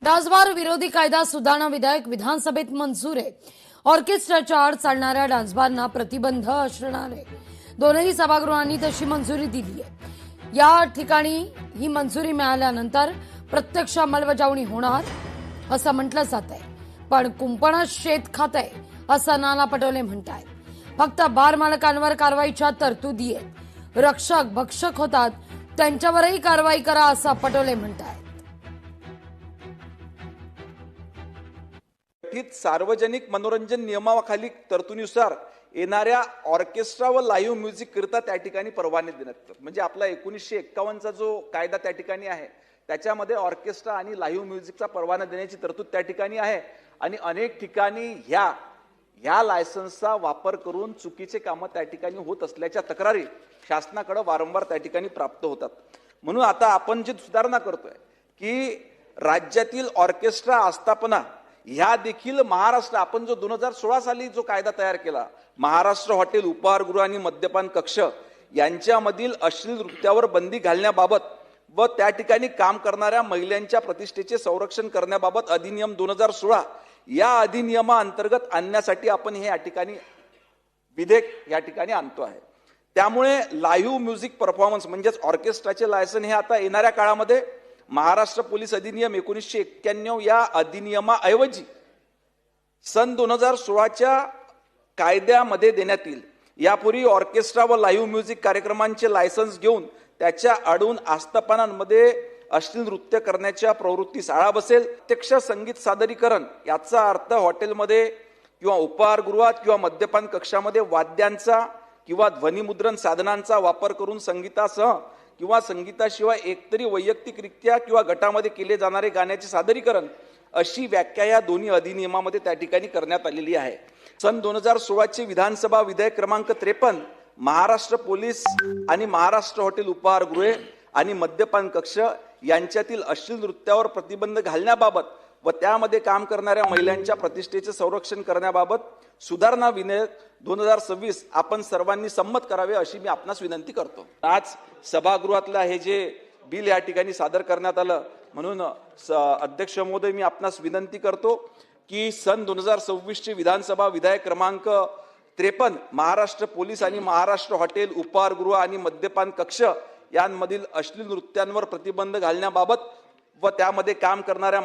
Dance bar विरोधी कायदा सुधारणा विधेयक विधानसभेत मंजूर आहे। ऑर्केस्ट्राच्या आड चालणाऱ्या डान्सबारना प्रतिबंध असणार आहे। दोनही सभागृहांनी तशी मंजुरी दिली आहे। या ठिकाणी ही मंजुरी मिळाल्यानंतर प्रत्यक्ष अंमलबजावणी होणार असं म्हटलं जात आहे। पण कुंपणच शेत खातंय असं नाना पटोले म्हणतायत। फक्त बार मालकांवर कारवाईच्या तरतुदी आहेत। रक्षक भक्षक होतात त्यांच्यावरही कारवाई करा असं पटोले म्हणतायत। सार्वजनिक मनोरंजन नियमावली तरतुदीनुसार येणाऱ्या ऑर्केस्ट्रा व लाईव्ह म्युझिक करता त्या ठिकाणी परवाने देण्यात म्हणजे आपला 1951 चा जो कायदा त्या ठिकाणी आहे त्याच्यामध्ये ऑर्केस्ट्रा आणि लाईव्ह म्युझिकचा परवाना देण्याची तरतूद त्या ठिकाणी आहे। आणि अनेक ठिकाणी ह्या लायसन्सचा वापर करून चुकीचे कामं त्या ठिकाणी होत असल्याच्या तक्रारी शासनाकडे वारंवार त्या ठिकाणी प्राप्त होतात। म्हणून आता आपण जी सुधारणा करतोय की राज्यातील ऑर्केस्ट्रा आस्थापना ह्या देखील महाराष्ट्र आपण जो 2016 साली जो कायदा तयार केला महाराष्ट्र हॉटेल उपहारगृह आणि मद्यपान कक्ष यांच्यामधील अश्लील नृत्यावर बंदी घालण्याबाबत व त्या ठिकाणी काम करणाऱ्या महिलांच्या प्रतिष्ठेचे संरक्षण करण्याबाबत अधिनियम 2016 या अधिनियमाअंतर्गत आणण्यासाठी आपण हे या ठिकाणी विधेयक या ठिकाणी आणतो आहे। त्यामुळे लाईव्ह म्युझिक परफॉर्मन्स म्हणजेच ऑर्केस्ट्राचे लायसन हे आता येणाऱ्या काळामध्ये महाराष्ट्र पोलीस अधिनियम 1991 या अधिनियमाऐवजी सन 2016च्या कायद्यामध्ये देण्यात येईल। यापूर्वी ऑर्केस्ट्रा व लाईव्ह म्युझिक कार्यक्रमांचे लायसन्स घेऊन त्याच्या आडून आस्थापनांमध्ये अश्लील नृत्य करण्याच्या प्रवृत्तीस आळा बसेल। प्रत्यक्ष संगीत सादरीकरण याचा अर्थ हॉटेलमध्ये किंवा उपहारगृहात किंवा मद्यपान कक्षामध्ये वाद्यांचा किंवा ध्वनिमुद्रण साधनांचा वापर करून संगीतासह किंवा संगीताशिवाय एकतरी वैयक्तिकरित्या किंवा गटामध्ये केले जाणारे गाण्याचे सादरीकरण अशी व्याख्या या दोन्ही अधिनियमामध्ये त्या ठिकाणी करण्यात आलेली आहे। सन 2016 चे विधानसभा विधेयक क्रमांक 53 महाराष्ट्र पोलीस आणि महाराष्ट्र हॉटेल उपहारगृहे आणि मद्यपान कक्ष यांच्यातील अश्लील नृत्यावर प्रतिबंध घालण्याबाबत व त्यामध्ये काम करणाऱ्या महिलांच्या प्रतिष्ठेचे संरक्षण करण्याबाबत सुधारणा विधेयक 2026 आपण सर्वांनी संमत करावे अशी मी आपणास विनंती करतो। आज सभागृहातला हे जे बिल या ठिकाणी सादर करण्यात आलं म्हणून अध्यक्ष महोदय मी आपणास विनंती करतो की सन 2026 चे विधानसभा विधेयक क्रमांक 53 महाराष्ट्र पोलीस आणि महाराष्ट्र हॉटेल उपहारगृह आणि मद्यपान कक्ष यांमधील अश्लील नृत्यांवर प्रतिबंध घालण्याबाबत व त्यामध्ये काम करणाऱ्या